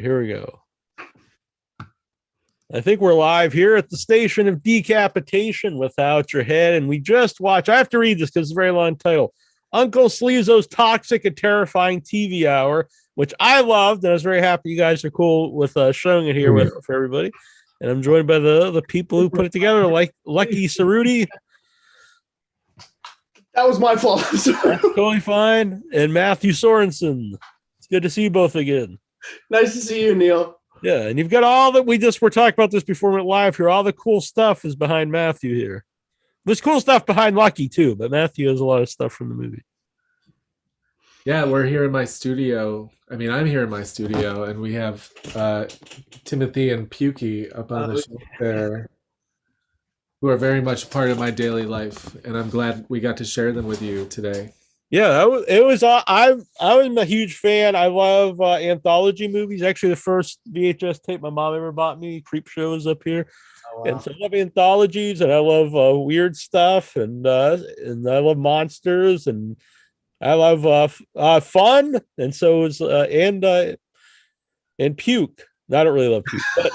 Here we go. I think we're live here at the station of decapitation without your head. And we just watched, I have to read this because it's a very long title, Uncle Sleazo's Toxic and Terrifying TV Hour, which I loved. And I was very happy you guys are cool with showing it here for everybody. And I'm joined by the people who put it together, like Lucky Cerruti. That was my fault. That's totally fine. And Matthew Sorensen. It's good to see you both again. Nice to see you, Neil. Yeah, and you've got all that we just were talking about this before we went live here. All the cool stuff is behind Matthew here. There's cool stuff behind Lucky too, but Matthew has a lot of stuff from the movie. Yeah, we're here in my studio. I mean, I'm here in my studio, and we have Timothy and Pukey up on the shelf there, who are very much part of my daily life, and I'm glad we got to share them with you today. Yeah, it was. I was a huge fan. I love anthology movies. Actually, the first VHS tape my mom ever bought me, Creep Shows, up here. Oh, wow. And so I love anthologies, and I love weird stuff, and I love monsters, and I love fun, and so is and puke. I don't really love puke, but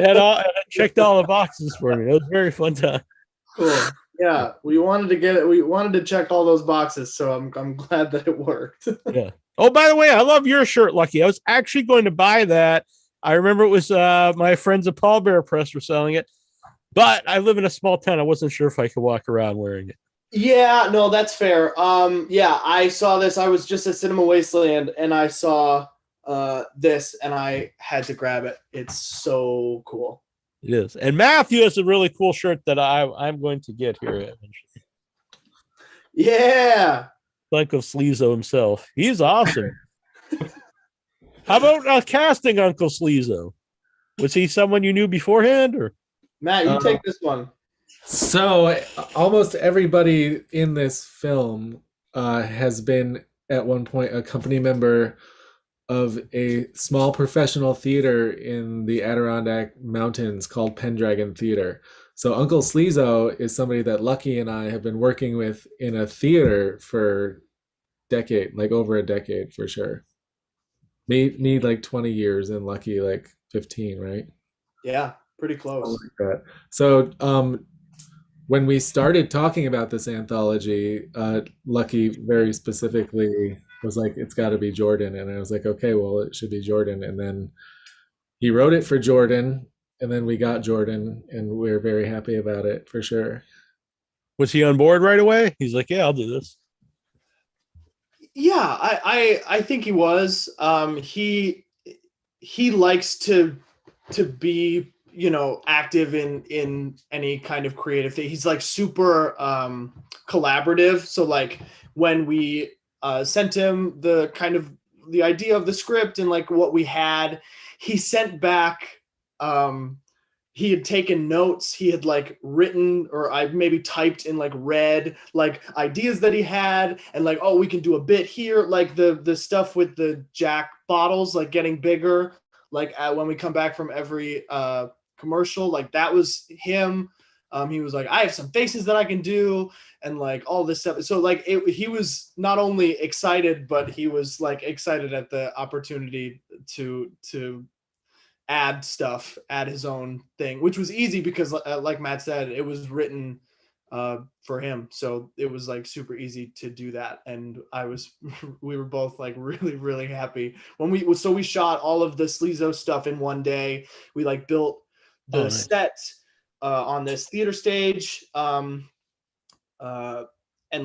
it checked all the boxes for me. It was a very fun time. Cool. Yeah, we wanted to get it. We wanted to check all those boxes, so I'm glad that it worked. Yeah. Oh, by the way, I love your shirt, Lucky. I was actually going to buy that. I remember it was my friends at Paul Bear Press were selling it, but I live in a small town. I wasn't sure if I could walk around wearing it. Yeah, no, that's fair. Yeah, I saw this. I was just at Cinema Wasteland, and I saw this, and I had to grab it. It's so cool. It is. And Matthew has a really cool shirt that I'm going to get here eventually. Yeah. Like of Sleazo himself. He's awesome. How about casting Uncle Sleazo? Was he someone you knew beforehand? Or Matt, you take this one. So almost everybody in this film has been at one point a company member of a small professional theater in the Adirondack Mountains called Pendragon Theater. So Uncle Sleazo is somebody that Lucky and I have been working with in a theater for over a decade for sure. Me like 20 years and Lucky like 15, right? Yeah, pretty close. Like that. So when we started talking about this anthology, Lucky very specifically was like, it's got to be Jordan. And I was like, okay, well, it should be Jordan. And then he wrote it for Jordan, and then we got Jordan, and we're very happy about it for sure. Was he on board right away? He's like, yeah, I'll do this. Yeah, I think he was. He likes to be, active in any kind of creative thing. He's like super collaborative. So like when we sent him the idea of the script and like what we had, he sent back, he had taken notes, he had like written, or I maybe typed in like red, like ideas that he had, and like, oh, we can do a bit here, like the stuff with the Jack bottles, like getting bigger, like when we come back from every commercial, like that was him. He was like, I have some faces that I can do, and like all this stuff. So like he was not only excited, but he was like excited at the opportunity to add his own thing, which was easy because like Matt said, it was written for him. So it was like super easy to do that. And we were both like really, really happy when we shot all of the Sleazo stuff in one day. We like built the set on this theater stage. And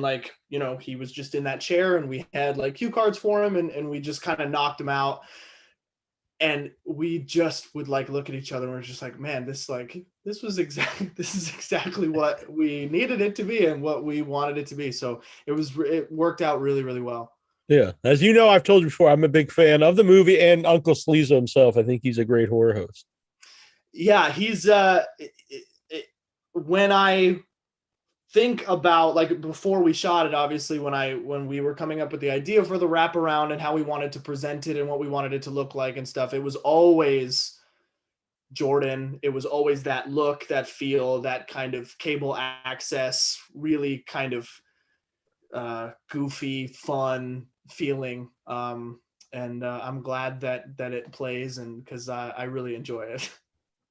like, he was just in that chair, and we had like cue cards for him, and we just kind of knocked him out. And we just would like look at each other, and we're just like, man, this is exactly what we needed it to be and what we wanted it to be. So it worked out really, really well. Yeah. As you know, I've told you before, I'm a big fan of the movie and Uncle Sleazo himself. I think he's a great horror host. Yeah, he's when I think about, like, before we shot it, obviously when we were coming up with the idea for the wraparound and how we wanted to present it and what we wanted it to look like and stuff, it was always Jordan. It was always that look, that feel, that kind of cable access, really kind of goofy, fun feeling. and I'm glad that it plays, and because I really enjoy it.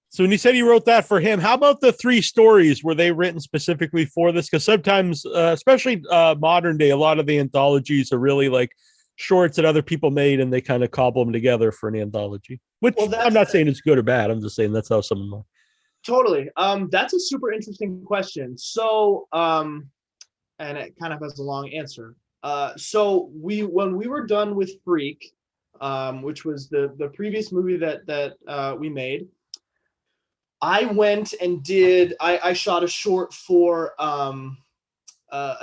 So when you said you wrote that for him, how about the three stories? Were they written specifically for this? Because sometimes, especially modern day, a lot of the anthologies are really like shorts that other people made, and they kind of cobble them together for an anthology. Which Well, I'm that's not saying it's good or bad. I'm just saying that's how some of them are. totally. That's a super interesting question. So, and it kind of has a long answer. So when we were done with Freak, which was the previous movie that we made, I went and I shot a short for an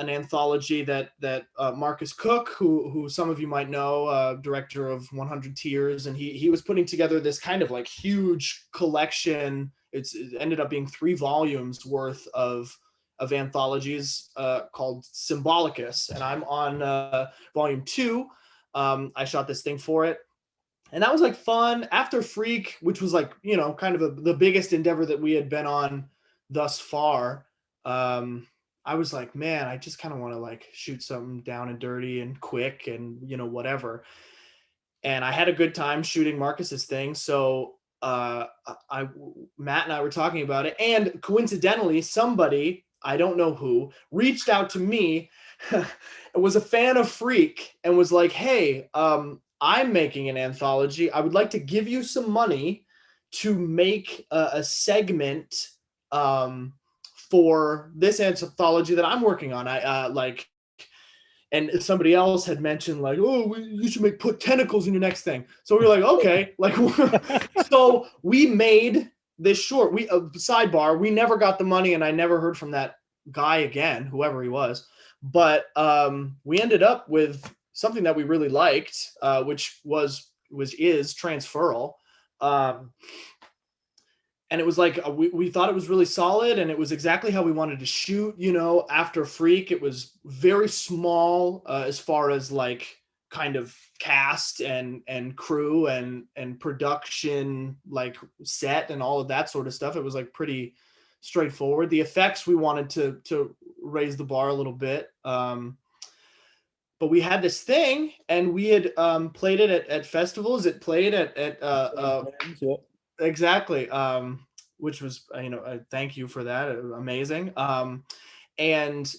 anthology that Marcus Cook, who some of you might know, director of 100 Tears, and he was putting together this kind of like huge collection. It ended up being 3 volumes worth of anthologies called Symbolicus, and I'm on volume 2. I shot this thing for it, and that was like fun. After Freak, which was like, kind of the biggest endeavor that we had been on thus far, I was like, man, I just kind of want to like shoot something down and dirty and quick and whatever. And I had a good time shooting Marcus's thing. So I Matt and I were talking about it, and coincidentally, somebody, I don't know who, reached out to me was a fan of Freak and was like, hey, I'm making an anthology. I would like to give you some money to make a segment for this anthology that I'm working on. And somebody else had mentioned like, oh, you should put tentacles in your next thing. So we were like, okay, like, so we made this short. We sidebar, we never got the money, and I never heard from that guy again, whoever he was. But we ended up with something that we really liked, which is Transferal. And it was like we thought it was really solid, and it was exactly how we wanted to shoot. After Freak, it was very small as far as like kind of cast and crew and production, like set and all of that sort of stuff. It was like pretty straightforward. The effects, we wanted to raise the bar a little bit. But we had this thing, and we had played it at festivals. It played at exactly, which was thank you for that, amazing. And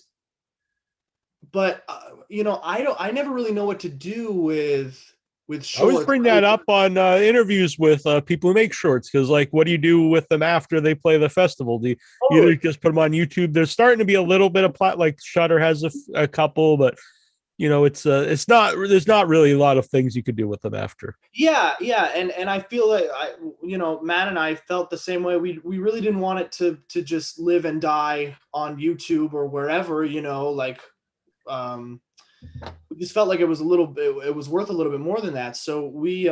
but I never really know what to do with shorts. I always bring that up on interviews with people who make shorts, because like, what do you do with them after they play the festival? Do you either just put them on YouTube? There's starting to be a little bit of like Shudder has a couple, but it's not, there's not really a lot of things you could do with them after. Yeah. And I feel like Matt and I felt the same way. We really didn't want it to just live and die on YouTube or wherever, like we just felt like it was worth a little bit more than that. So we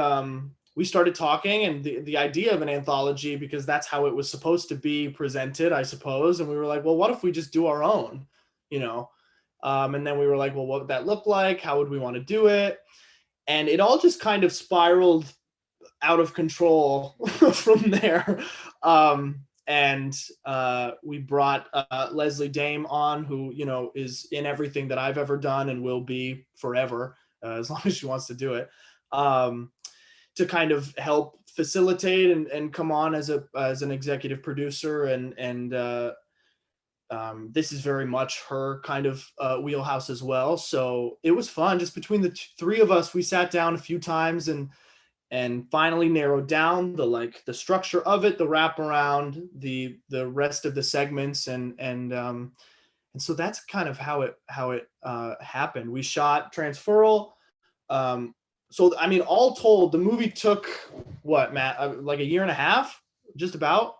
started talking, and the idea of an anthology, because that's how it was supposed to be presented, I suppose. And we were like, well, what if we just do our own, and then we were like, well, what would that look like? How would we want to do it? And it all just kind of spiraled out of control from there. And we brought Leslie Dame on, who, is in everything that I've ever done and will be forever, as long as she wants to do it, to kind of help facilitate and come on as an executive producer. And this is very much her kind of wheelhouse as well. So it was fun. Just between the 3 of us, we sat down a few times and finally narrowed down the structure of it, the wraparound, the rest of the segments, and so that's kind of how it happened. We shot Transferal. So I mean, all told, the movie took what, Matt, like a year and a half, just about.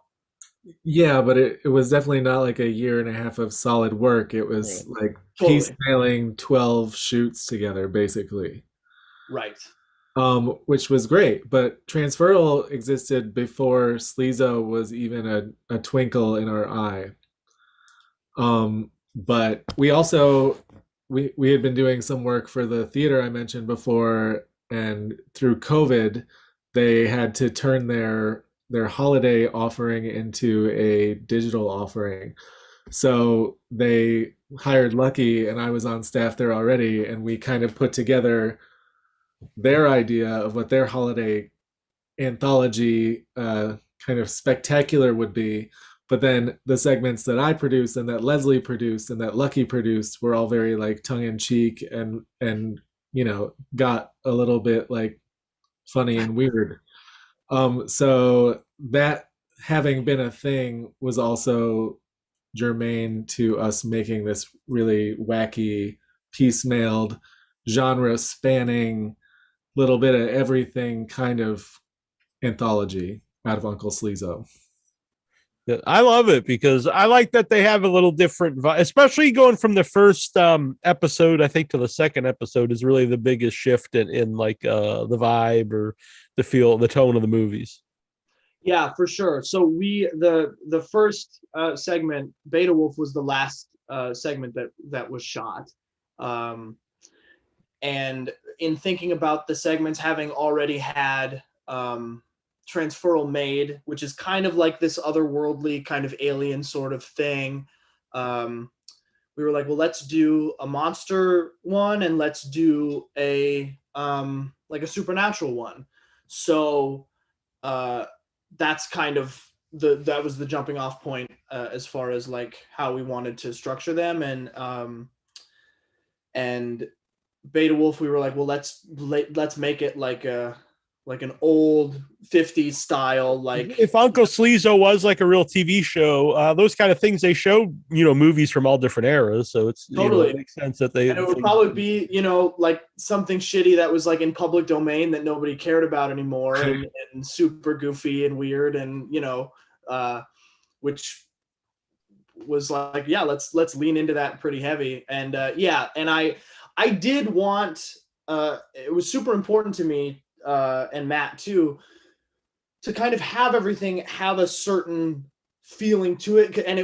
Yeah, but it was definitely not like a year and a half of solid work. It was like Totally. piecemealing 12 shoots together, basically. Right. Which was great. But Transferal existed before Sleazo was even a twinkle in our eye. But we also we had been doing some work for the theater I mentioned before, and through COVID, they had to turn their holiday offering into a digital offering. So they hired Lucky, and I was on staff there already, and we kind of put together their idea of what their holiday anthology kind of spectacular would be. But then the segments that I produced and that Leslie produced and that Lucky produced were all very like tongue in cheek and got a little bit like funny and weird. So that having been a thing was also germane to us making this really wacky, piecemealed, genre spanning, little bit of everything kind of anthology out of Uncle Sleazo. Yeah, I love it because I like that they have a little different vibe, especially going from the first episode, I think, to the second episode is really the biggest shift in like the vibe or the feel, the tone of the movies. Yeah, for sure. So the first segment, Beta Wolf, was the last segment that was shot. Um, and in thinking about the segments, having already had Transferal made, which is kind of like this otherworldly kind of alien sort of thing, we were like, well, let's do a monster one and let's do a like a supernatural one. So that's kind of that was the jumping off point as far as like how we wanted to structure them. And Beta Wolf, we were like, well, let's make it like an old 50s style, like, If Uncle Sleazo was like a real TV show, those kind of things they show, movies from all different eras. So it's totally. it makes sense that they. And it would probably be, like something shitty that was like in public domain that nobody cared about anymore, and super goofy and weird, and which was like, yeah, let's lean into that pretty heavy. And yeah, and I did want, it was super important to me, and Matt too, to kind of have everything have a certain feeling to it, and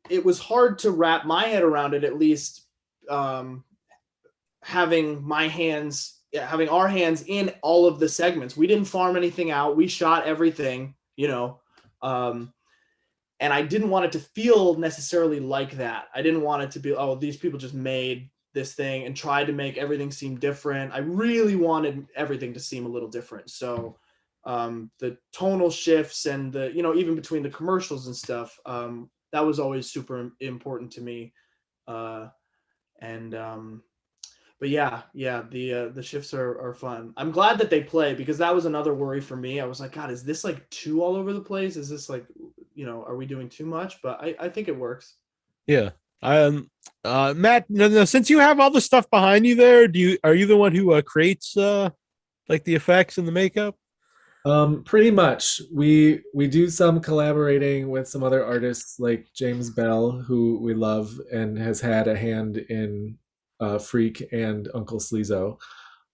it was hard to wrap my head around it, at least, having our hands in all of the segments. We didn't farm anything out. We shot everything, and I didn't want it to feel necessarily like that. I didn't want it to be, oh, these people just made this thing and tried to make everything seem different. I really wanted everything to seem a little different. So the tonal shifts and the, even between the commercials and stuff, that was always super important to me. And but yeah, the shifts are fun. I'm glad that they play, because that was another worry for me. I was like, God, is this like too all over the place? Is this like, are we doing too much? But I think it works. Yeah. Matt, no, since you have all the stuff behind you there, are you the one who creates like the effects and the makeup? Pretty much. We do some collaborating with some other artists like James Bell, who we love and has had a hand in Freak and Uncle Sleazo.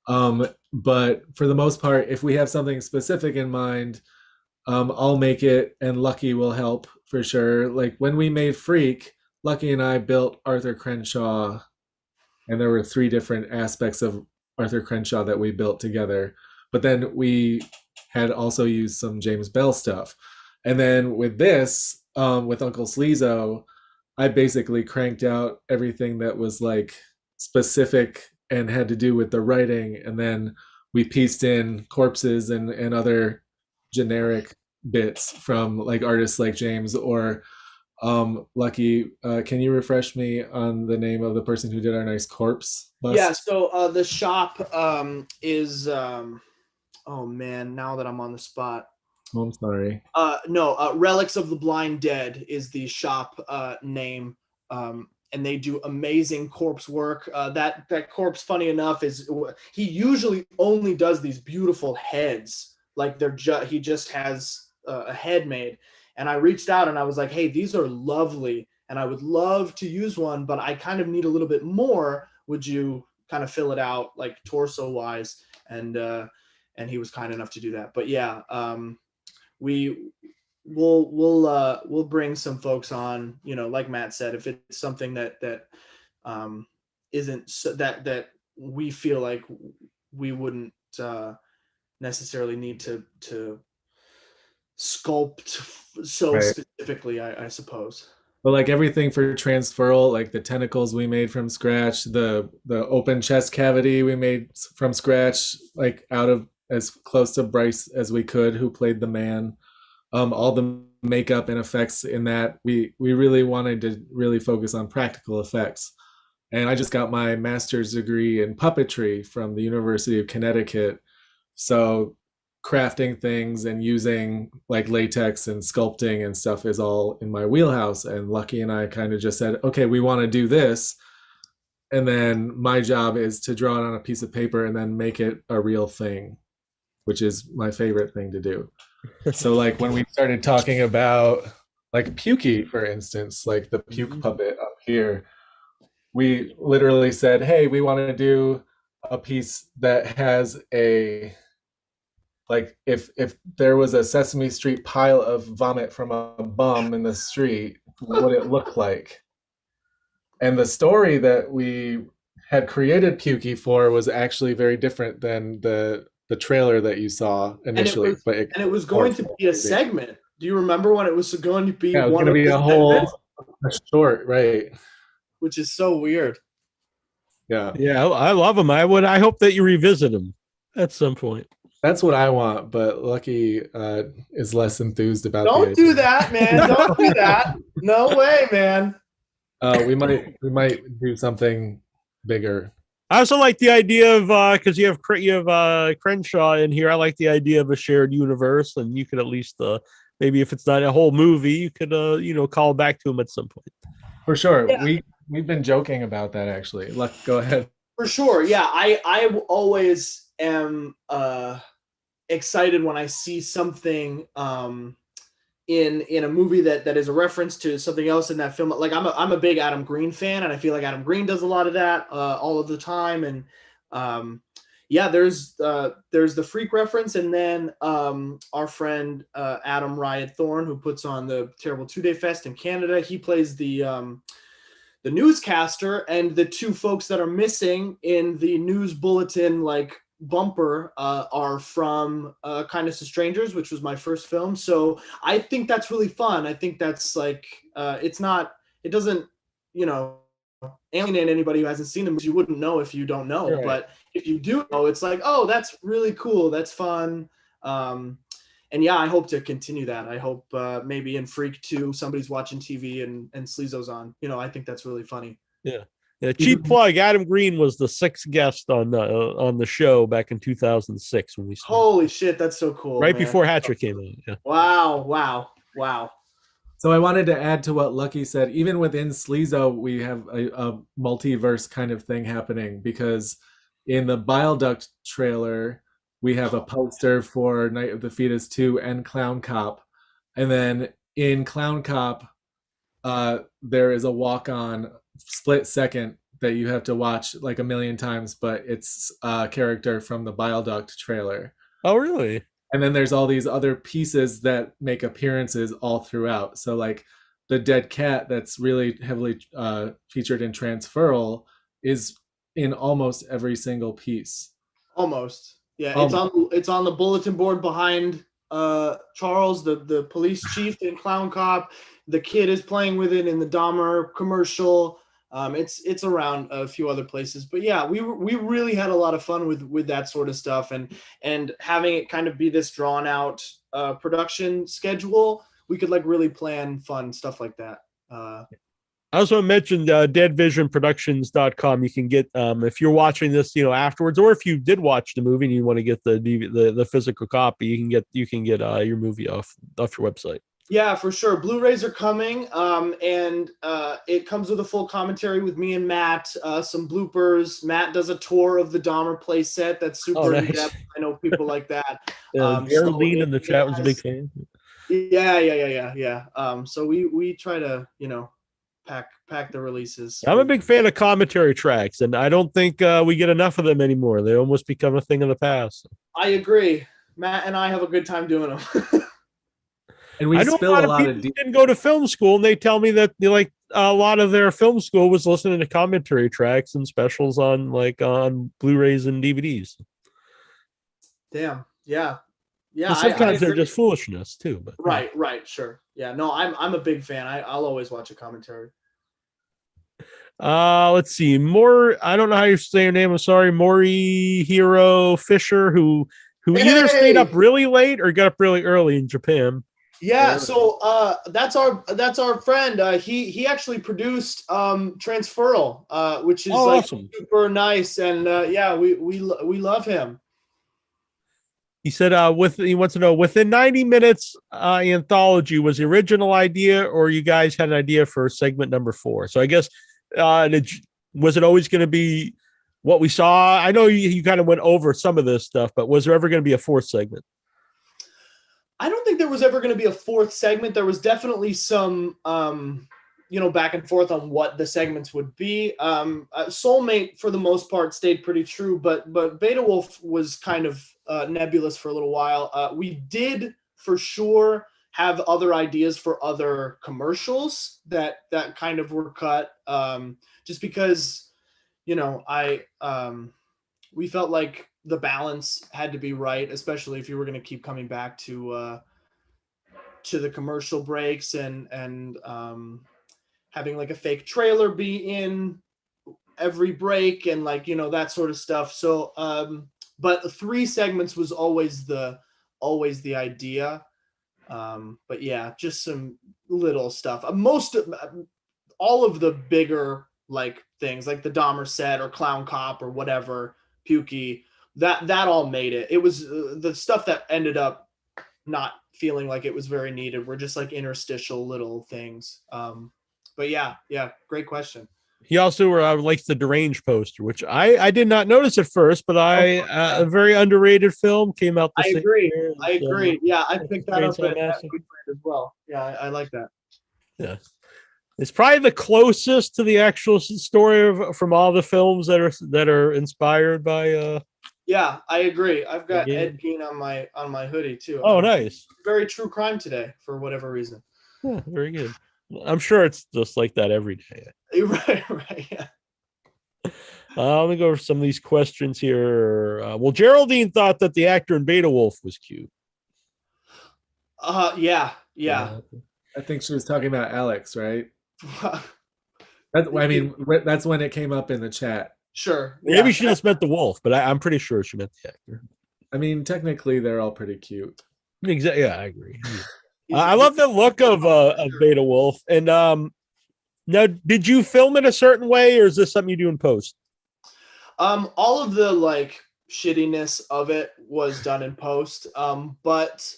But for the most part, if we have something specific in mind, I'll make it, and Lucky will help for sure. Like when we made Freak, Lucky and I built Arthur Crenshaw, and there were 3 different aspects of Arthur Crenshaw that we built together. But then we had also used some James Bell stuff. And then with this, with Uncle Sleazo, I basically cranked out everything that was like specific and had to do with the writing. And then we pieced in corpses and other generic bits from like artists like James or Lucky. Can you refresh me on the name of the person who did our nice corpse bust? Yeah, so the shop is oh man, now that I'm on the spot. Oh, I'm sorry. No, Relics of the Blind Dead is the shop name. And they do amazing corpse work. That corpse, funny enough, is he usually only does these beautiful heads. Like he just has a head made. And I reached out and I was like, hey, these are lovely, and I would love to use one, but I kind of need a little bit more. Would you kind of fill it out like torso wise? And he was kind enough to do that. But yeah, we'll bring some folks on, like Matt said, if it's something that isn't that we feel like we wouldn't necessarily need to sculpt so Right. specifically, I suppose. But like everything for transferal, like the tentacles we made from scratch, the open chest cavity we made from scratch, like out of as close to Bryce as we could, who played the man. All the makeup and effects in that, we really wanted to really focus on practical effects. And I just got my master's degree in puppetry from the University of Connecticut. So crafting things and using like latex and sculpting and stuff is all in my wheelhouse. And Lucky and I kind of just said, okay, we want to do this. And then my job is to draw it on a piece of paper and then make it a real thing, which is my favorite thing to do. So like when we started talking about like Pukey, for instance, like the puke puppet up here, we literally said, hey, we want to do a piece that has a, like if there was a Sesame Street pile of vomit from a bum in the street, what would it look like? And the story that we had created Pukey for was actually very different than the trailer that you saw initially. And it was going to be a segment. Do you remember when it was going to be yeah, it was one going to of be the a whole segments? short, right? Which is so weird. Yeah. Yeah, I love them. I hope that you revisit them at some point. That's what I want, but Lucky is less enthused about. Don't do that, man. Don't do that. No way, man. We might do something bigger. I also like the idea of because you have Crenshaw in here. I like the idea of a shared universe, and you could at least maybe if it's not a whole movie, you could call back to him at some point. For sure, Yeah. we've been joking about that actually. Go ahead. For sure, yeah. I always am excited when I see something in a movie that is a reference to something else in that film. Like I'm a big Adam Green fan, and I feel like Adam Green does a lot of that all of the time. And yeah, there's the Freak reference, and then our friend Adam Riot Thorne, who puts on the Terrible 2-Day Fest in Canada, he plays the newscaster, and the two folks that are missing in the news bulletin like bumper are from Kindness to Strangers, which was my first film. So I think that's really fun. I think that's like it doesn't alienate anybody who hasn't seen them, because you wouldn't know if you don't know. Right. But if you do know, it's like, oh, that's really cool, that's fun. And yeah, I hope to continue that. I hope maybe in Freak 2 somebody's watching TV and Sleazo's on. I think that's really funny. Yeah. Cheap plug. Adam Green was the 6th guest on the show back in 2006 when we started. Holy shit, that's so cool! Right, man. Before Hatcher came out. Yeah. Wow. So I wanted to add to what Lucky said. Even within Sleazo, we have a multiverse kind of thing happening, because in the Bile Duct trailer, we have a poster for Night of the Fetus 2 and Clown Cop. And then in Clown Cop, there is a walk-on split second that you have to watch like a million times, but it's a character from the Bile Duct trailer. Oh, really? And then there's all these other pieces that make appearances all throughout. So like the dead cat that's really heavily featured in Transferal is in almost every single piece. Almost. Yeah, it's on the bulletin board behind Charles, the police chief in Clown Cop. The kid is playing with it in the Dahmer commercial. It's around a few other places, but yeah, we really had a lot of fun with that sort of stuff, and having it kind of be this drawn out production schedule. We could like really plan fun stuff like that. I also mentioned deadvisionproductions.com. You can get if you're watching this, afterwards, or if you did watch the movie and you want to get the physical copy, you can get your movie off your website. Yeah, for sure. Blu-rays are coming, and it comes with a full commentary with me and Matt, some bloopers. Matt does a tour of the Dahmer play set that's super in-depth. I know people like that. Geraldine in the chat was a big fan. Yeah. So we try to, pack the releases. I'm a big fan of commentary tracks, and I don't think we get enough of them anymore. They almost become a thing of the past. I agree. Matt and I have a good time doing them. And we spill a lot of didn't go to film school, and they tell me that a lot of their film school was listening to commentary tracks and specials on Blu-rays and DVDs. Damn. Yeah. Yeah, Well, I sometimes they're agree. just foolishness too. But Right, right, sure. Yeah, no, I'm a big fan. I'll always watch a commentary. let's see. More. I don't know how you say your name. I'm sorry, Mori Hiro Fisher, who either stayed up Hey, really late or got up really early in Japan. yeah. So that's our friend. He actually produced Transferal, which is Oh, like awesome. super nice, and yeah, we love him. He said, with he wants to know within 90 minutes, anthology was the original idea, or you guys had an idea for segment number 4. So I guess, was it always going to be what we saw? I know you kind of went over some of this stuff, but was there ever going to be a 4th segment? I don't think there was ever going to be a 4th segment. There was definitely some, back and forth on what the segments would be. Soulmate, for the most part, stayed pretty true, but Beta Wolf was kind of nebulous for a little while. We did for sure have other ideas for other commercials that kind of were cut, just because I we felt like the balance had to be right, especially if you were going to keep coming back to the commercial breaks and having like a fake trailer be in every break and like that sort of stuff. So but 3 segments was always the idea. But yeah, just some little stuff. Most of all of the bigger like things like the Dahmer set or Clown Cop or whatever, Pukey, that all made it. It was the stuff that ended up not feeling like it was very needed were just like interstitial little things. But yeah, great question. He also likes the Deranged poster, which I did not notice at first, but Oh, a very underrated film came out the I same agree. year I as agree. Yeah, I picked that up Chainsaw at Massacre. Food as well. Yeah, I like that. Yeah. It's probably the closest to the actual story from all the films that are inspired by Yeah, I agree. I've the got Ed game. Gein on my hoodie too. Oh, nice. Very true crime today for whatever reason. Yeah, very good. I'm sure it's just like that every day. Right, right. Yeah. Let me go over some of these questions here. Well, Geraldine thought that the actor in Beta Wolf was cute. Yeah. I think she was talking about Alex, right? I mean, that's when it came up in the chat. Sure. Maybe Yeah. she just meant the wolf, but I'm pretty sure she meant the actor. I mean, technically, they're all pretty cute. Exactly. Yeah, I agree. He's- I love the look of Beta Wolf. And now, did you film it a certain way, or is this something you do in post? all of the like shittiness of it was done in post. But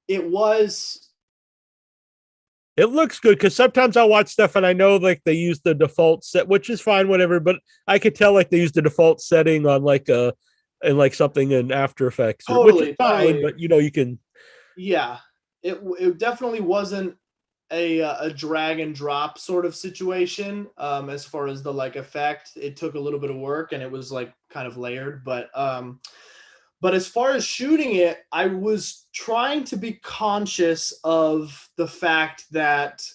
it was It looks good because sometimes I'll watch stuff and I know like they use the default set, which is fine, whatever. But I could tell like they use the default setting on like and like something in After Effects, which is fine. totally. But you can. Yeah. It definitely wasn't a drag and drop sort of situation. As far as the like effect, it took a little bit of work and it was like kind of layered, but as far as shooting it, I was trying to be conscious of the fact that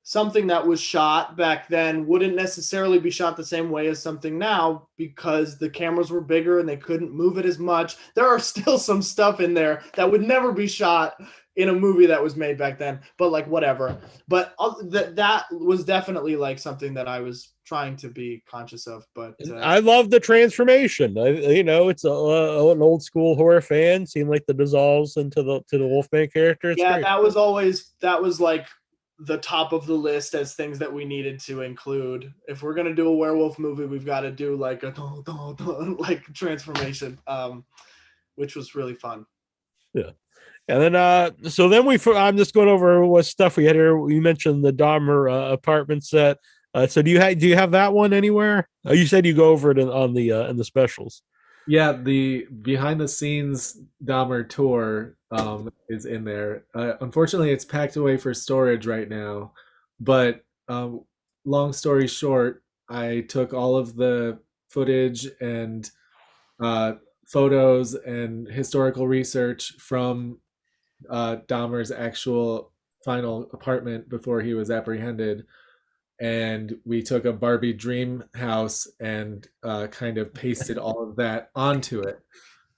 something that was shot back then wouldn't necessarily be shot the same way as something now because the cameras were bigger and they couldn't move it as much. There are still some stuff in there that would never be shot in a movie that was made back then, but like whatever. But that was definitely like something that I was trying to be conscious of. But I love the transformation. It's an old school horror fan seeing like the dissolves into the Wolfman character. It's yeah, great. that was like the top of the list as things that we needed to include. If we're gonna do a werewolf movie, we've got to do like a like transformation, which was really fun. Yeah. And then, so then I'm just going over what stuff we had here. You mentioned the Dahmer apartment set. So do you have that one anywhere? You said you go over it on the in the specials. Yeah, the behind the scenes Dahmer tour is in there. Unfortunately, it's packed away for storage right now. But long story short, I took all of the footage and uh, photos and historical research from Dahmer's actual final apartment before he was apprehended. And we took a Barbie dream house and kind of pasted all of that onto it.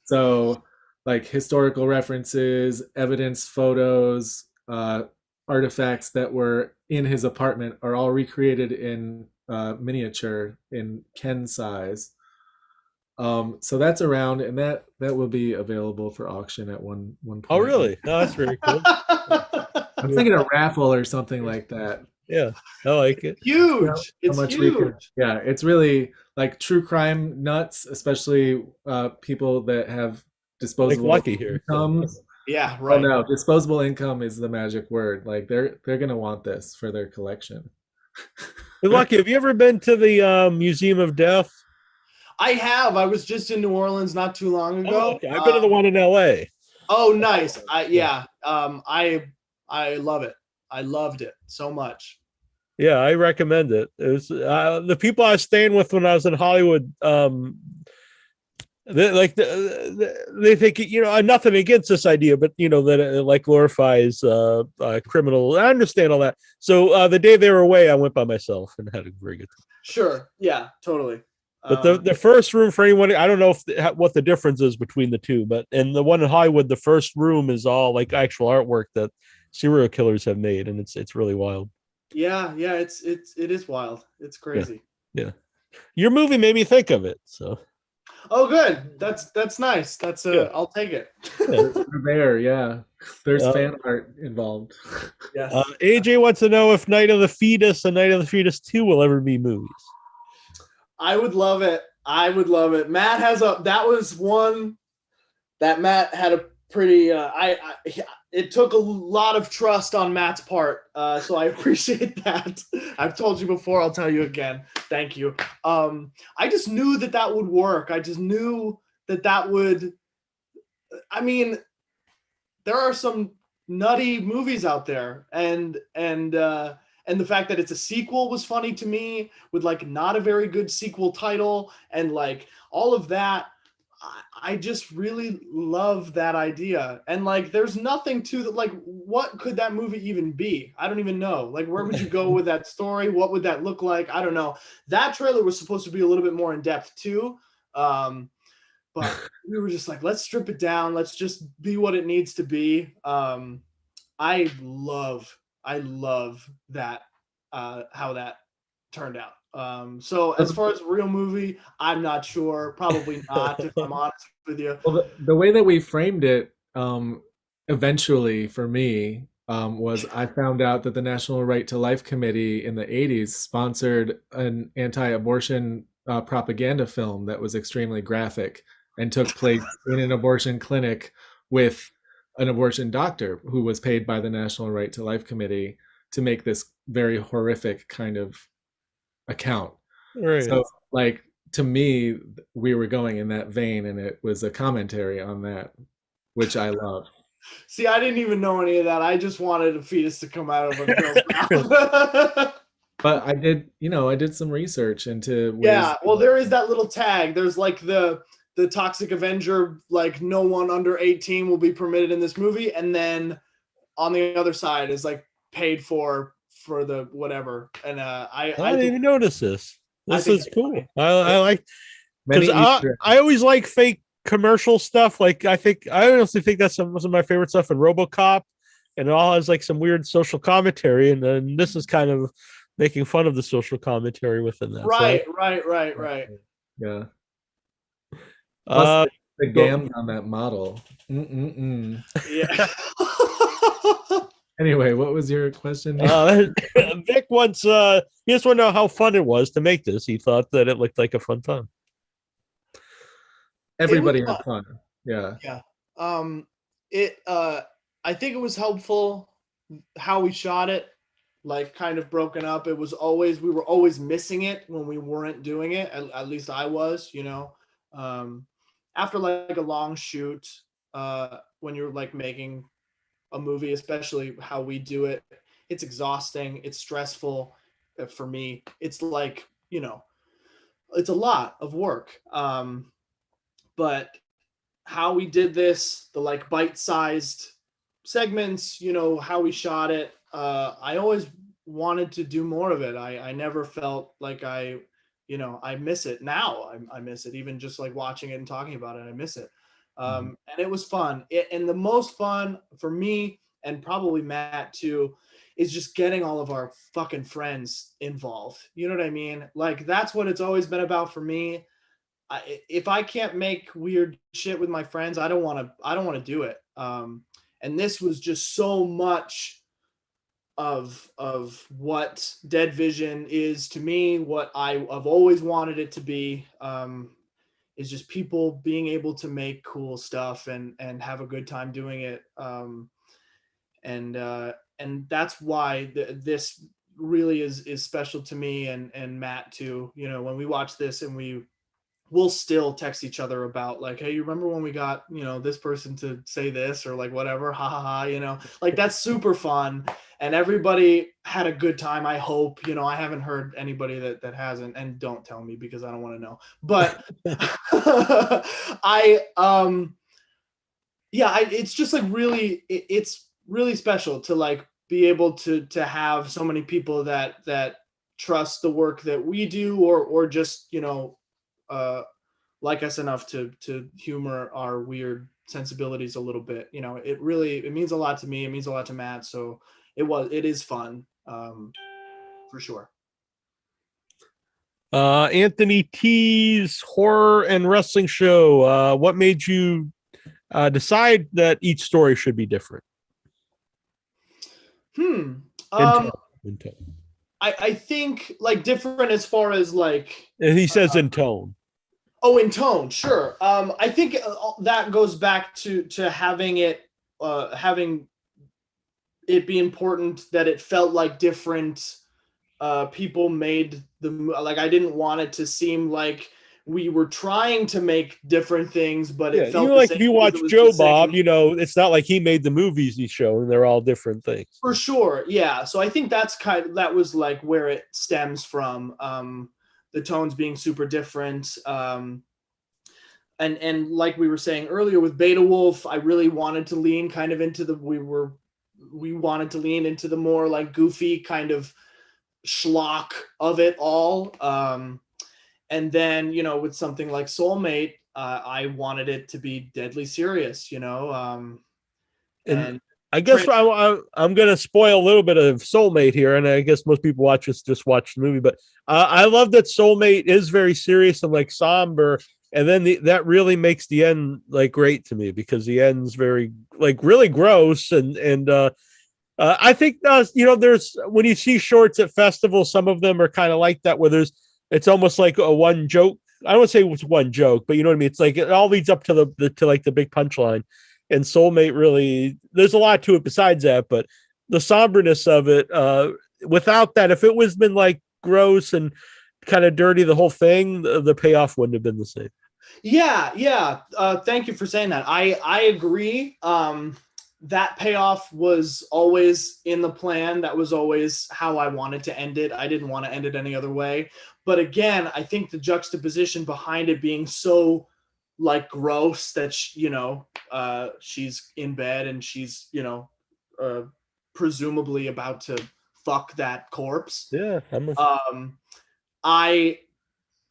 So like historical references, evidence, photos, artifacts that were in his apartment are all recreated in miniature in Ken size. So that's around, and that will be available for auction at one Oh, point. really? No, that's very cool. I'm thinking a raffle or something like that. Yeah, I like it. Huge. How It's much we can, huge. yeah, it's really like true crime nuts, especially people that have Like disposable Lucky here. incomes. Yeah, Oh right. no, disposable income is the magic word. Like they're gonna want this for their collection. Hey, Lucky, have you ever been to the Museum of Death? I have. I was just in New Orleans not too long Oh, ago. okay. I've been to the one in L.A. Oh, nice. Yeah. Yeah. I love it. I loved it so much. Yeah, I recommend it. It was the people I was staying with when I was in Hollywood. They think nothing against this idea, but that it like glorifies criminal. I understand all that. So the day they were away, I went by myself and had a very good time. Sure. Yeah, totally. But the first room for anyone, I don't know what the difference is between the two, but in the one in Hollywood, the first room is all like actual artwork that serial killers have made, and it's really wild. Yeah, it is wild. It's crazy. Yeah. Your movie made me think of it. So. Oh, good. That's nice. Yeah. I'll take it. Yeah. There, yeah. There's fan art involved. Yes. AJ wants to know if Night of the Fetus and Night of the Fetus 2 will ever be movies. I would love it. I would love it. Matt has that was one that Matt had a pretty it took a lot of trust on Matt's part. So I appreciate that. I've told you before, I'll tell you again. Thank you. I just knew that would work. I just knew that would, I mean, there are some nutty movies out there, and the fact that it's a sequel was funny to me, with like not a very good sequel title, and like all of that. I just really love that idea. And like there's nothing to that, like what could that movie even be? I don't even know. Like where would you go with that story? What would that look like? I don't know. That trailer was supposed to be a little bit more in depth too. But we were just like, let's strip it down. Let's just be what it needs to be. I love that how that turned out. So as far as real movie, I'm not sure. Probably not, if I'm honest with you. Well, the way that we framed it, eventually for me, was I found out that the National Right to Life Committee in the 80s sponsored an anti-abortion propaganda film that was extremely graphic and took place in an abortion clinic with an abortion doctor who was paid by the National Right to Life Committee to make this very horrific kind of account. Right. So like to me, we were going in that vein, and it was a commentary on that, which I love. See, I didn't even know any of that. I just wanted a fetus to come out of a girl's mouth. But I did some research into yeah, well, there is that little tag. There's like the Toxic Avenger, like no one under 18 will be permitted in this movie, and then on the other side is like paid for the whatever. And I didn't even notice this. This is cool. I like, many because I always like fake commercial stuff. Like I honestly think that's some of my favorite stuff in RoboCop, and it all has like some weird social commentary, and then this is kind of making fun of the social commentary within that. Right. Yeah. Uh, the gams on that model. Yeah. Anyway, what was your question? Vic wants he just want to know how fun it was to make this. He thought that it looked like a fun time. Everybody had fun. Yeah. Yeah. I think it was helpful how we shot it, like kind of broken up. We were always missing it when we weren't doing it. At least I was, after like a long shoot, when you're like making a movie, especially how we do it, it's exhausting. It's stressful. For me, it's like, it's a lot of work. But how we did this, the like bite-sized segments, how we shot it, I always wanted to do more of it. I never felt like I miss it. Now I miss it, even just like watching it and talking about it, I miss it. And it was fun. And the most fun for me, and probably Matt too, is just getting all of our fucking friends involved. You know what I mean? Like that's what it's always been about for me. If I can't make weird shit with my friends, I don't want to. I don't want to do it. And this was just so much of what Dead Vision is to me, what I've always wanted it to be, is just people being able to make cool stuff and have a good time doing it. And that's why this really is special to me and Matt too. You know, when we watch this and we'll still text each other about like, hey, you remember when we got, you know, this person to say this or like whatever, ha ha ha, you know, like that's super fun. And everybody had a good time. I hope, you know, I haven't heard anybody that hasn't, and don't tell me because I don't want to know. But it's just like really, it's really special to like be able to have so many people that trust the work that we do, or just, you know, like us enough to humor our weird sensibilities a little bit. You know, it means a lot to me. It means a lot to Matt. So it is fun, for sure. Anthony T's horror and wrestling show. What made you decide that each story should be different? In tone. I think like different as far as like, And he says in tone. Oh, in tone, sure. I think that goes back to having it be important that it felt like different people made the, like I didn't want it to seem like we were trying to make different things, but it felt you know, like if you watch Joe Bob, you know, it's not like he made the movies he's showing; they're all different things. For sure, yeah. So I think that was like where it stems from. The tones being super different. And like we were saying earlier with Beta Wolf, I really wanted to lean kind of into we wanted to lean into the more like goofy kind of schlock of it all. And then, you know, with something like Soulmate, I wanted it to be deadly serious, you know. And I guess I'm going to spoil a little bit of Soulmate here, and I guess most people just watch the movie, but I love that Soulmate is very serious and like somber, and then that really makes the end like great to me because the end's very like really gross, and I think you know, there's when you see shorts at festivals, some of them are kind of like that, where it's almost like a one joke. I don't want to say it's one joke, but you know what I mean. It's like it all leads up to to like the big punchline. And Soulmate really, there's a lot to it besides that, but the somberness of it, without that, if it was been like gross and kind of dirty, the whole thing, the payoff wouldn't have been the same. Yeah. Thank you for saying that. I agree. That payoff was always in the plan. That was always how I wanted to end it. I didn't want to end it any other way. But again, I think the juxtaposition behind it being so like gross that she's in bed and she's, you know, presumably about to fuck that corpse. Yeah. I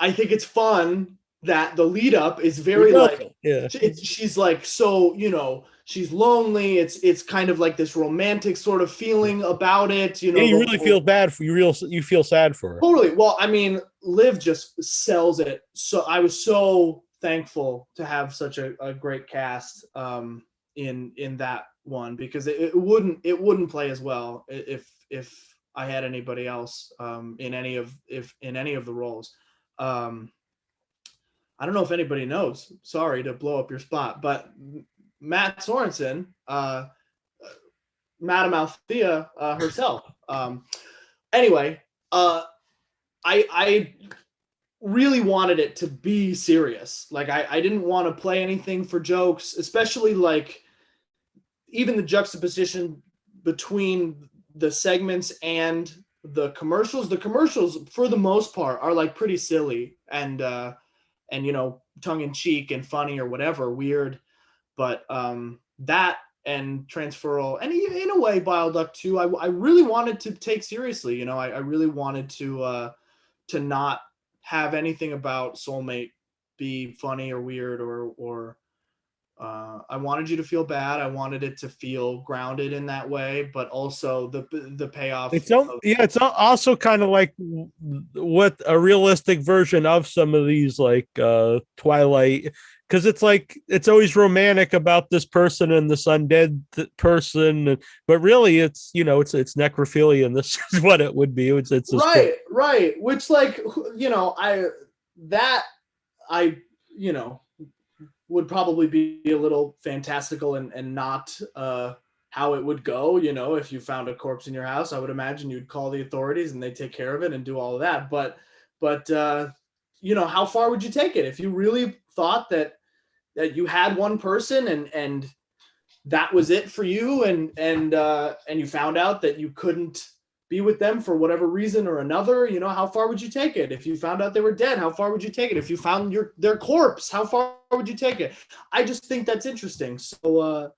think it's fun that the lead up is very like, yeah, she's like, so, you know, she's lonely. It's kind of like this romantic sort of feeling about it, you know. Yeah, you really feel bad for you feel sad for her. Totally. Well, I mean, Liv just sells it. So I was so thankful to have such a great cast in that one, because it wouldn't play as well if I had anybody else in any of the roles. I don't know if anybody knows. Sorry to blow up your spot, but Matt Sorensen, Madame Althea herself. Anyway, I really wanted it to be serious. Like I didn't want to play anything for jokes, especially like even the juxtaposition between the segments and the commercials. The commercials, for the most part, are like pretty silly and you know, tongue in cheek and funny or whatever, weird. But that and Transferal, and in a way Bile Duck too, I really wanted to take seriously. You know, I really wanted to not have anything about Soulmate be funny or weird or I wanted you to feel bad. I wanted it to feel grounded in that way, but also the payoff. It's also kind of like what a realistic version of some of these like Twilight, because it's like it's always romantic about this person and this undead person, but really it's it's necrophilia, and this is what it would be. It's right. Which like I would probably be a little fantastical and not how it would go. If you found a corpse in your house, I would imagine you'd call the authorities and they take care of it and do all of that. But how far would you take it if you really thought that you had one person and that was it for you, and you found out that you couldn't be with them for whatever reason or another? How far would you take it? If you found out they were dead, how far would you take it? If you found their corpse, how far would you take it? I just think that's interesting. So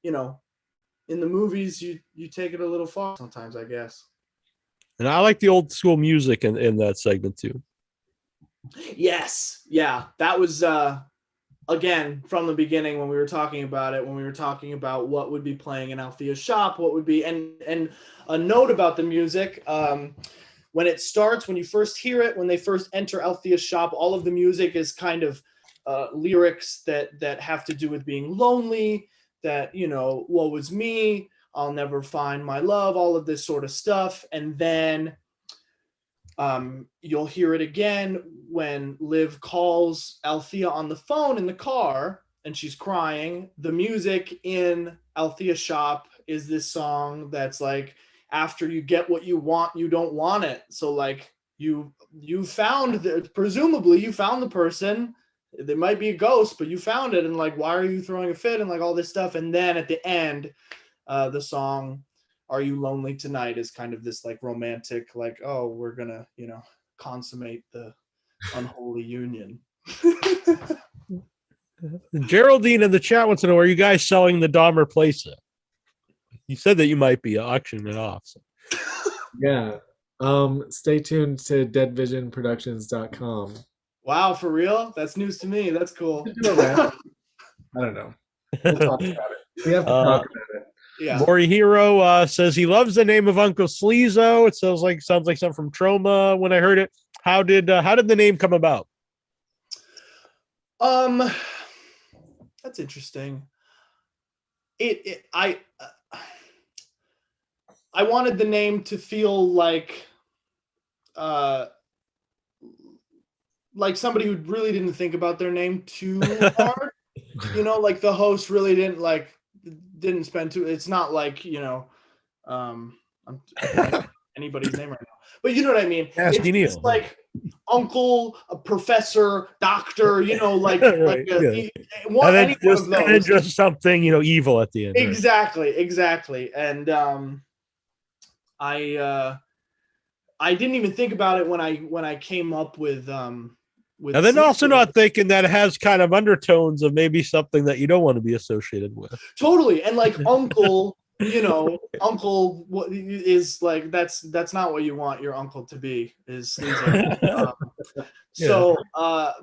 in the movies you take it a little far sometimes, I guess. And I like the old school music in that segment too. Yes, yeah, that was again, from the beginning, when we were talking about what would be playing in Althea's shop, what would be, and a note about the music, when it starts, when you first hear it, when they first enter Althea's shop, all of the music is kind of lyrics that have to do with being lonely, that, woe is me, I'll never find my love, all of this sort of stuff. And then you'll hear it again when Liv calls Althea on the phone in the car and she's crying. The music in Althea's shop is this song that's like, after you get what you want, you don't want it. So like you found presumably you found the person. There might be a ghost, but you found it, and like, why are you throwing a fit and like all this stuff? And then at the end, the song "Are You Lonely Tonight" is kind of this like romantic, like, oh, we're gonna consummate the unholy union. Geraldine in the chat wants to know: are you guys selling the Dahmer playset? You said that you might be auctioning it off. So. Yeah. Stay tuned to deadvisionproductions.com. Wow, for real? That's news to me. That's cool. I don't know. We'll talk about it. We have to talk about it. Yeah. Morihiro says he loves the name of Uncle Sleazo. It sounds like something from Trauma when I heard it. How did the name come about? That's interesting. I wanted the name to feel like somebody who really didn't think about their name too hard. Like the host really didn't spend too. It's not like I'm anybody's name right now, but you know what I mean. It's like uncle, a professor, doctor. Like right, any one of those. Just something evil at the end. Exactly. And I didn't even think about it when I came up with and then also not thinking that it has kind of undertones of maybe something that you don't want to be associated with. Totally. And like uncle, uncle is like, that's not what you want your uncle to be, is Sleazo.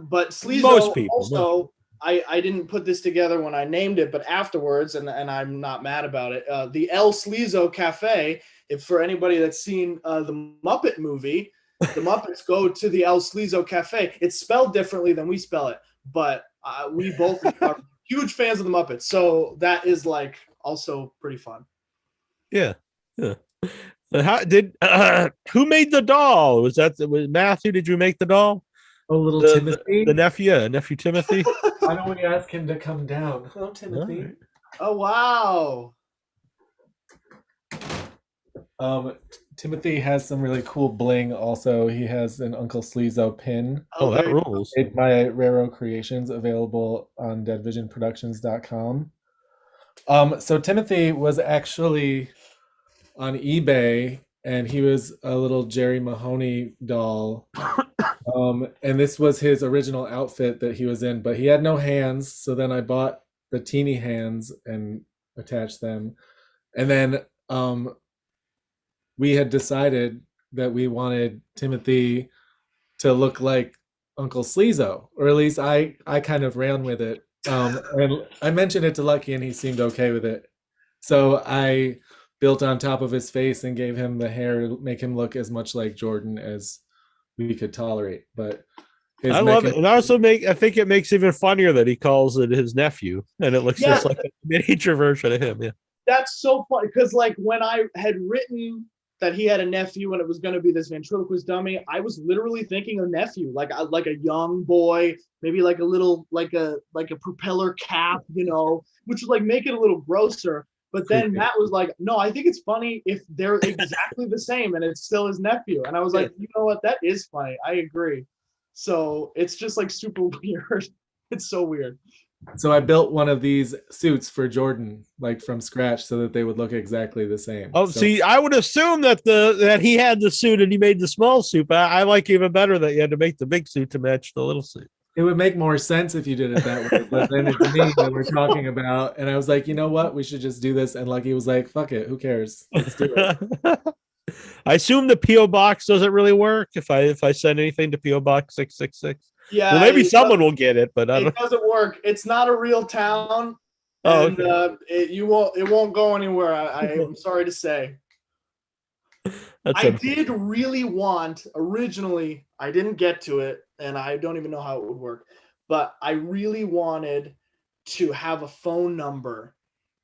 But Sleazo, most people, also, I didn't put this together when I named it, but afterwards, and I'm not mad about it, the El Sleazo Cafe, if for anybody that's seen the Muppet movie, the Muppets go to the El Sleazo Cafe. It's spelled differently than we spell it, but we both are huge fans of the Muppets. So that is like also pretty fun. Yeah. How did who made the doll? Was Matthew? Did you make the doll? Oh, little Timothy, the nephew Timothy. Why don't we ask him to come down? Hello, Timothy. Right. Oh wow. Timothy has some really cool bling. Also, he has an Uncle Sleazo pin. Oh, that rules! Made by Raro Creations, available on deadvisionproductions.com. So Timothy was actually on eBay, and he was a little Jerry Mahoney doll. And this was his original outfit that he was in, but he had no hands. So then I bought the teeny hands and attached them, and then we had decided that we wanted Timothy to look like Uncle Sleazo, or at least I kind of ran with it. And I mentioned it to Lucky, and he seemed okay with it. So I built on top of his face and gave him the hair to make him look as much like Jordan as we could tolerate. But his I love it. mechanism, And also I think it makes it even funnier that he calls it his nephew and it looks Yeah, just like a miniature version of him. Yeah. that's so funny because like when I had written that he had a nephew and it was going to be this ventriloquist dummy, I was literally thinking a nephew, like a young boy, maybe like a little like a propeller cap, which would like make it a little grosser. But then creepy. Matt was like, "No, I think it's funny if they're exactly the same and it's still his nephew." And I was like, "You know what? That is funny. I agree." So it's just like super weird. It's so weird. So I built one of these suits for Jordan, like from scratch, so that they would look exactly the same. Oh, So see, I would assume that he had the suit and he made the small suit, but I like even better that you had to make the big suit to match the little suit. it would make more sense if you did it that way. But then it's me that we're talking about, and I was like, you know what? We should just do this. And Lucky was like, fuck it, who cares? Let's do it. I assume the PO box doesn't really work if I send anything to PO box 666. Yeah, Well, maybe someone will get it, but I it don't. doesn't work. It's not a real town, Oh, and okay. it won't go anywhere. I'm sorry to say. That's I a. did really want originally. I didn't get to it, and I don't even know how it would work. But I really wanted to have a phone number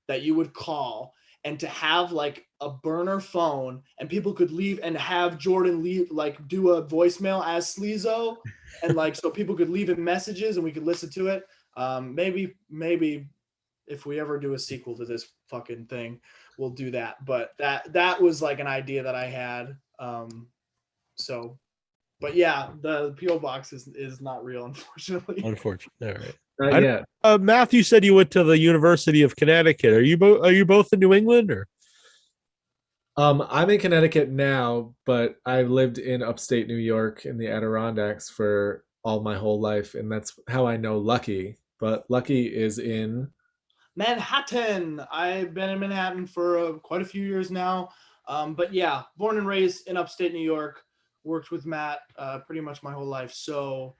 that you would call and to have like a burner phone and people could leave and have Jordan leave like do a voicemail as Sleazo and like so people could leave him messages and we could listen to it. Maybe if we ever do a sequel to this fucking thing, we'll do that. But that was like an idea that I had. So but yeah, the PO box is not real, unfortunately. Unfortunate. All right. Not yet. Matthew said you went to the University of Connecticut. Are you both in New England or? I'm in Connecticut now, but I lived in upstate New York in the Adirondacks for all my whole life, and that's how I know Lucky. But Lucky is in Manhattan. I've been in Manhattan for quite a few years now. But yeah, born and raised in upstate New York. Worked with Matt pretty much my whole life. So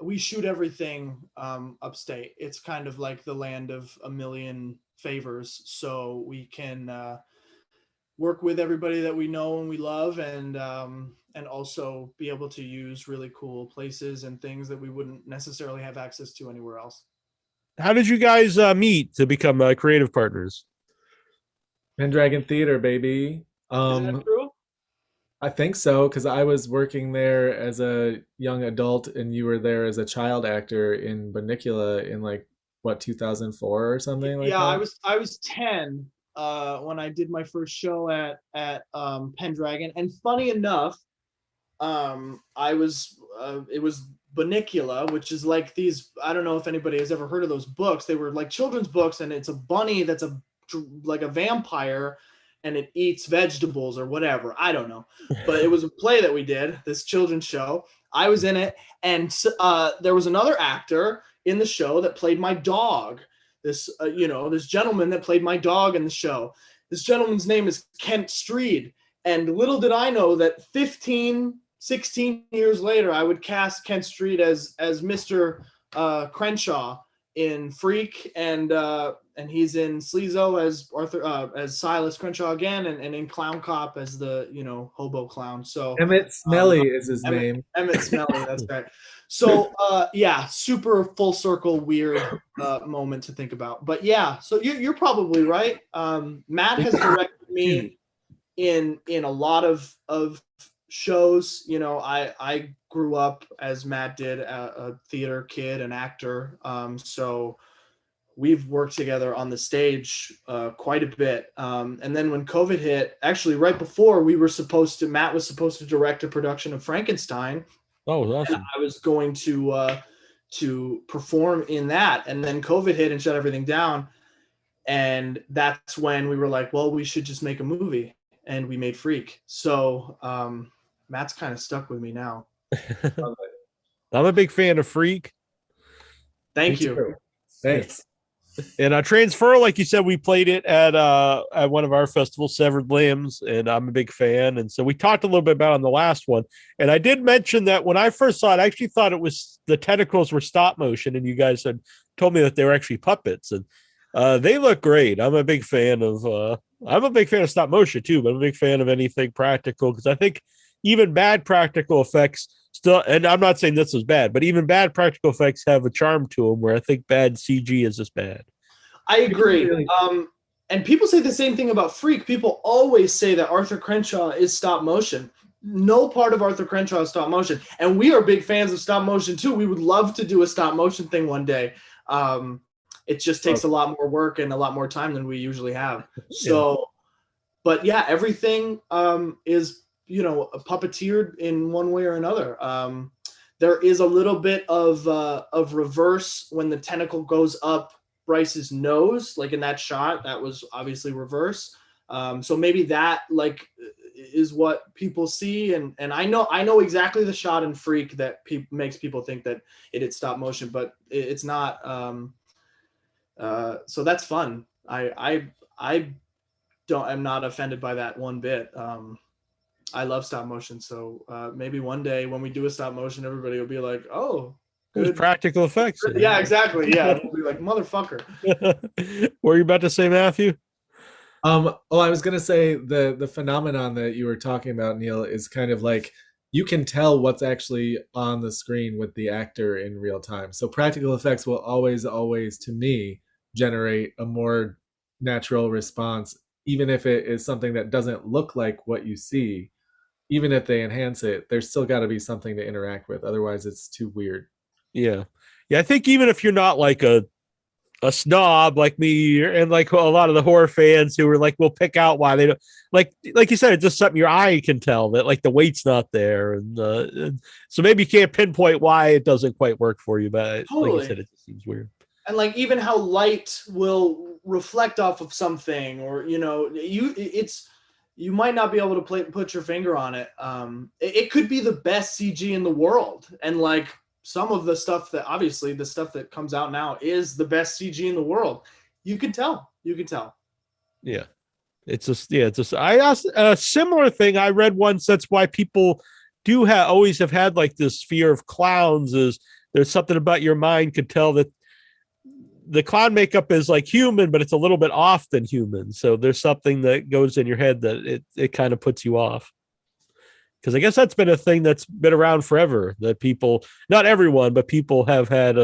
we shoot everything upstate. It's kind of like the land of a million favors. So we can work with everybody that we know and we love, and also be able to use really cool places and things that we wouldn't necessarily have access to anywhere else. How did you guys meet to become creative partners? Pendragon Theater, baby. Is that true? I think so, because I was working there as a young adult, and you were there as a child actor in Bunnicula in like what 2004 or something like Yeah, that. I was 10 when I did my first show at Pendragon, and funny enough, I was it was Bunnicula, which is like these. I don't know if anybody has ever heard of those books. They were like children's books, and it's a bunny that's like a vampire, and it eats vegetables or whatever. I don't know, but it was a play that we did, this children's show. I was in it, and there was another actor in the show that played my dog. This this gentleman that played my dog in the show. This gentleman's name is Kent Streed, and little did I know that 16 years later, I would cast Kent Street as Mr. Crenshaw in Freak, and he's in Sleazo as Arthur as Silas Crenshaw again, and in Clown Cop as the hobo clown. So Emmett Smelly is his name. Emmett Smelly, that's right. So yeah, super full circle weird moment to think about. But yeah, so you're probably right. Matt has directed me in a lot of shows. I grew up as Matt did, a theater kid, an actor. So we've worked together on the stage quite a bit. And then when COVID hit, actually right before Matt was supposed to direct a production of Frankenstein. Oh, awesome. And I was going to perform in that. And then COVID hit and shut everything down. And that's when we were like, well, we should just make a movie. And we made Freak. So Matt's kind of stuck with me now. I'm a big fan of Freak. Thank you. Thanks. And Transfer, like you said, we played it at one of our festivals, Severed Limbs, and I'm a big fan. And so we talked a little bit about it on the last one. And I did mention that when I first saw it, I actually thought it was the tentacles were stop motion, and you guys had told me that they were actually puppets, and they look great. I'm a big fan of stop motion too, but I'm a big fan of anything practical because I think even bad practical effects still, and I'm not saying this was bad, but even bad practical effects have a charm to them where I think bad CG is just bad. I agree. And people say the same thing about Freak. People always say that Arthur Crenshaw is stop motion. No part of Arthur Crenshaw is stop motion. And we are big fans of stop motion too. We would love to do a stop motion thing one day. It just takes a lot more work and a lot more time than we usually have. So, but yeah, everything is, puppeteered in one way or another. There is a little bit of reverse when the tentacle goes up Bryce's nose, like in that shot, that was obviously reverse. So maybe that is what people see. And I know exactly the shot in Freak that makes people think that it is stop motion, but it's not. So that's fun. I'm not offended by that one bit. I love stop motion. So maybe one day when we do a stop motion, everybody will be like, oh, good practical effects. Yeah, exactly. Yeah. We'll be like, motherfucker. What were you about to say, Matthew? I was gonna say the phenomenon that you were talking about, Neil, is kind of like you can tell what's actually on the screen with the actor in real time. So practical effects will always, to me, generate a more natural response, even if it is something that doesn't look like what you see. Even if they enhance it, there's still got to be something to interact with. Otherwise, it's too weird. Yeah. I think even if you're not like a snob like me and like a lot of the horror fans who are like, we'll pick out why they don't like you said, it's just something your eye can tell that like the weight's not there, and so maybe you can't pinpoint why it doesn't quite work for you, but totally. Like you said, it just seems weird. And like even how light will reflect off of something, or you might not be able to put your finger on it. It could be the best CG in the world, and like some of the stuff that comes out now is the best CG in the world. You could tell. Yeah. It's just I asked a similar thing. I read once that's why people do always have had like this fear of clowns, is there's something about your mind could tell that the clown makeup is like human, but it's a little bit off than human. So there's something that goes in your head that it kind of puts you off. Because I guess that's been a thing that's been around forever, that people, not everyone, but people have had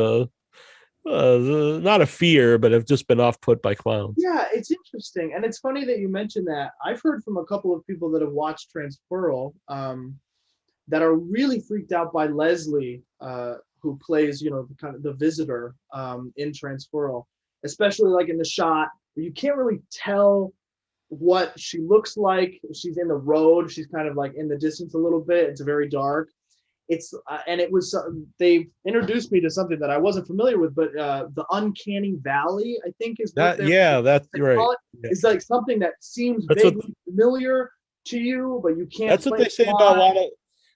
not a fear, but have just been off put by clowns. Yeah, it's interesting. And it's funny that you mentioned that. I've heard from a couple of people that have watched Transferal that are really freaked out by Leslie, who plays, kind of the visitor in Transferal, especially like in the shot where you can't really tell what she looks like. She's in the road. She's kind of like in the distance a little bit. It's very dark. It's and it was they introduced me to something that I wasn't familiar with, but the uncanny valley, I think, is that. Yeah, that's right. Yeah. It's like something that seems vaguely familiar to you, but you can't. That's what they say about a lot of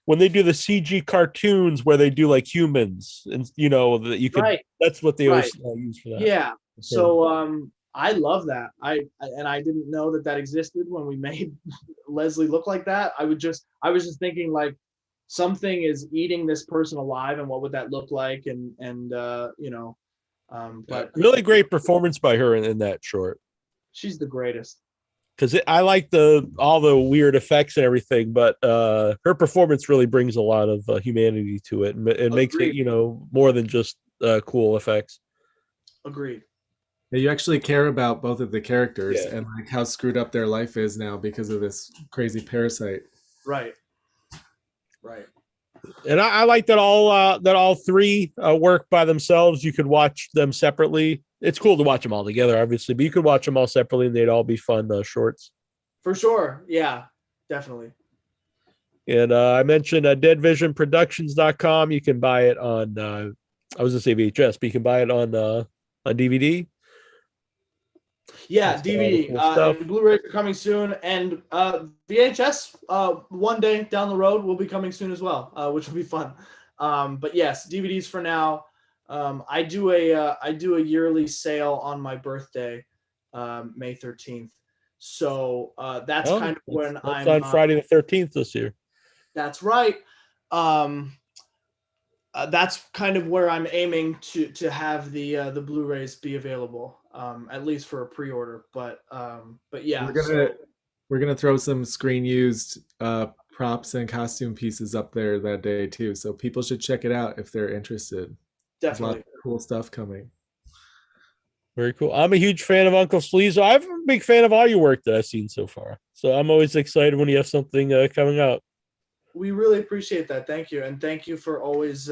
when they do the CG cartoons where they do like humans, and that you can. Right. That's what they always use for that. Yeah. So I love that. I didn't know that existed when we made Leslie look like that. I was just thinking like something is eating this person alive, and what would that look like? But really great performance by her in that short. She's the greatest. Because I like all the weird effects and everything, but her performance really brings a lot of humanity to it, and it makes it more than just cool effects. Agreed. Yeah, you actually care about both of the characters and like how screwed up their life is now because of this crazy parasite. Right. And I like that all three work by themselves. You could watch them separately. It's cool to watch them all together, obviously, but you could watch them all separately and they'd all be fun shorts. For sure. Yeah, definitely. And I mentioned deadvisionproductions.com. You can buy it on, I was going to say VHS, but you can buy it on DVD. Yeah, DVD. And Blu-ray coming soon, and VHS one day down the road will be coming soon as well, which will be fun. But yes, DVDs for now. I do a yearly sale on my birthday, May 13th. So that's kind of when that's I'm on Friday the 13th this year. That's right. That's kind of where I'm aiming to have the Blu-rays be available, at least for a pre-order. But yeah, we're gonna throw some screen used props and costume pieces up there that day too, so people should check it out if they're interested. There's a lot definitely. of cool stuff coming. Very cool. I'm a huge fan of Uncle Sleazo. I'm a big fan of all your work that I've seen so far. So I'm always excited when you have something coming out. We really appreciate that. Thank you, and thank you for always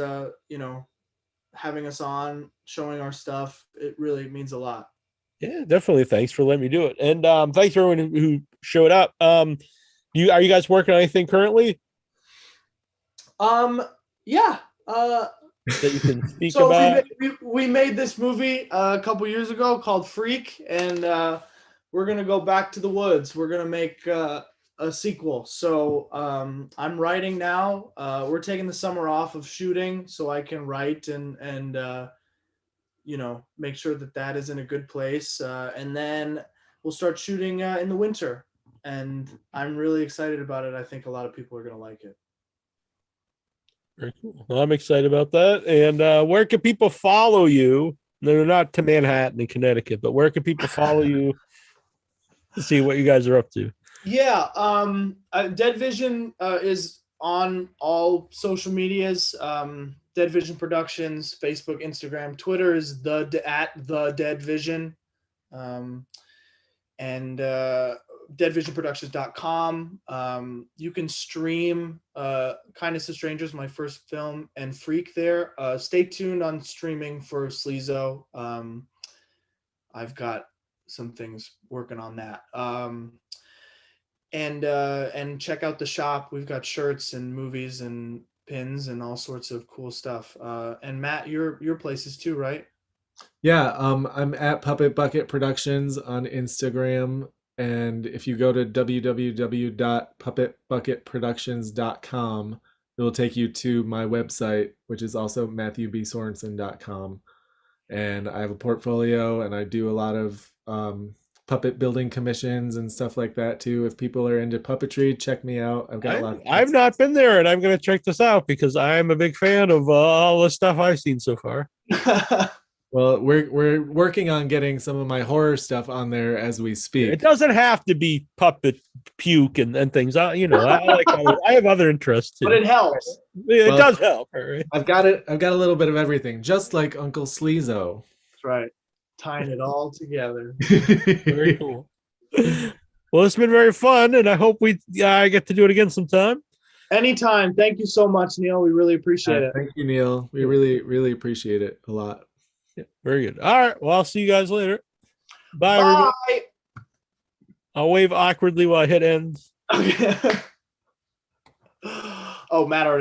having us on, showing our stuff. It really means a lot. Yeah, definitely. Thanks for letting me do it, and thanks for everyone who showed up. Are you guys working on anything currently? Yeah. That you can speak So about? we made this movie a couple years ago called Freak, and we're gonna go back to the woods. We're gonna make a sequel. So I'm writing now. We're taking the summer off of shooting so I can write and make sure that is in a good place, and then we'll start shooting in the winter. And I'm really excited about it. I think a lot of people are gonna like it. Very cool. Well, I'm excited about that. And where can people follow you? They're not to Manhattan in Connecticut, but where can people follow you to see what you guys are up to? Yeah, Dead Vision is on all social medias. Dead Vision Productions, Facebook, Instagram, Twitter is at the Dead Vision, and deadvisionproductions.com. You can stream Kindness to Strangers, my first film, and Freak there. Stay tuned on streaming for Sleazo. I've got some things working on that. And check out the shop. We've got shirts and movies and pins and all sorts of cool stuff. And Matt, your places too, right? Yeah, I'm at Puppet Bucket Productions on Instagram, and if you go to www.puppetbucketproductions.com, it will take you to my website, which is also matthewbsorensen.com. And I have a portfolio, and I do a lot of puppet building commissions and stuff like that too. If people are into puppetry, check me out. I've got a lot. I've not been there, and I'm going to check this out because I'm a big fan of all the stuff I've seen so far. Well, we're working on getting some of my horror stuff on there as we speak. It doesn't have to be puppet puke and things. I have other interests too. But it helps. It does help. Right? I've got a little bit of everything, just like Uncle Sleazo. That's right. Tying it all together. Very cool. Well, it's been very fun, and I hope I get to do it again sometime. Anytime. Thank you so much, Neil. We really appreciate it. Thank you, Neil. We really, really appreciate it a lot. Yeah, very good. All right. Well, I'll see you guys later. Bye. Everybody. I'll wave awkwardly while I hit ends. Oh, Matt already.